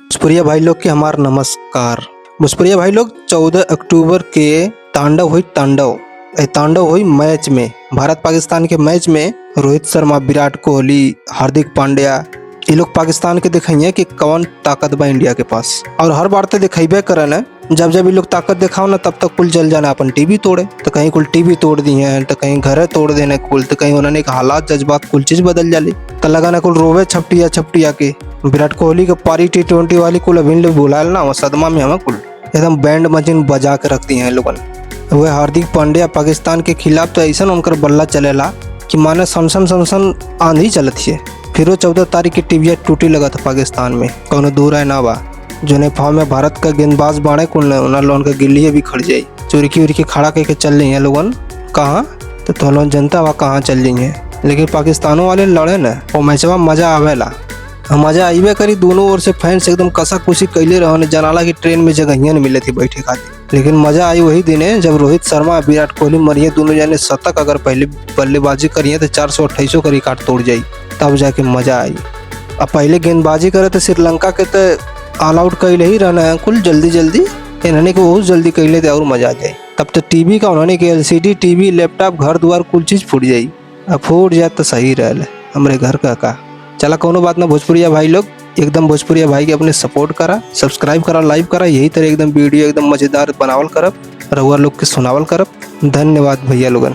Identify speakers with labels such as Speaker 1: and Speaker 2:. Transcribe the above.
Speaker 1: भोजपुरिया भाई लोग के हमार नमस्कार। भोजपुरिया भाई लोग 14 अक्टूबर के तांडव हुई मैच में, भारत पाकिस्तान के मैच में रोहित शर्मा, विराट कोहली, हार्दिक पांड्या ये लोग पाकिस्तान के दिखाइए कि कौन ताकत बा इंडिया के पास। और हर बार तो दिखेबे करन, जब जब ये लोग ताकत दिखाओ ना तब तक कुल जल जाना अपन टीवी तोड़े। तो कहीं कुल टीवी तोड़ दिए हैं, तो कहीं घर तोड़ देने कुल, तो कहीं उन्होंने हालात जज्बात कुल चीज बदल जाली। तो लगा ना कुल रोवे छपटिया के विराट कोहली के पारी T20 वाली कुल अभी बुलायल ना, वो सदमा में हमें कुल एकदम बैंड मजीन बजा के रख दिए हैं लोगन। वह हार्दिक पांड्या पाकिस्तान के खिलाफ तो ऐसा उनकर बल्ला चलेला कि माने सनसन आंधी चलत है। फिर 14 तारीख की टीवी टूटी लगा था पाकिस्तान में, कौन दूर है ना बा। जोने फार्म में भारत का गेंदबाज बाड़े कुल उन्हें लोन का गिल्ली भी खड़ जाई, चुरकी खड़ा करके चल रही है लोगन। कहाँ तो लोग जनता वहाँ कहाँ चल रही है, लेकिन पाकिस्तानों वाले लड़े न वो मैचवा मजा आवेला। मजा आइबे करी, दोनों ओर से फैंस एकदम कसा कुशी कैले रहे। जनाला की ट्रेन में जगह नहीं मिले थी बैठे खातिर, लेकिन मजा आई वही दिन है जब रोहित शर्मा विराट कोहली मरिए, दोनों जाने शतक अगर पहले बल्लेबाजी करिए तो 428 का रिकॉर्ड तोड़ जाई, तब जाके मजा आई। अब पहले गेंदबाजी करे तो श्रीलंका के तो ऑल आउट कैले ही रहना है कुल जल्दी इन्होंने को बहुत जल्दी कैले थे और मजा आ जाए। तब तो टीवी का उन्होंने के LCD टीवी लैपटॉप घर द्वार कुल चीज फूट जाई। अब फूट जाए तो सही रहे हमारे घर का चला कोनो बात ना। भोजपुरिया भाई लोग एकदम भोजपुरिया भाई के अपने सपोर्ट करा, सब्सक्राइब करा, लाइव करा, यही तरह एकदम वीडियो एकदम मजेदार बनावल करब, रउआ लोग के सुनावल करब। धन्यवाद भैया लोगन।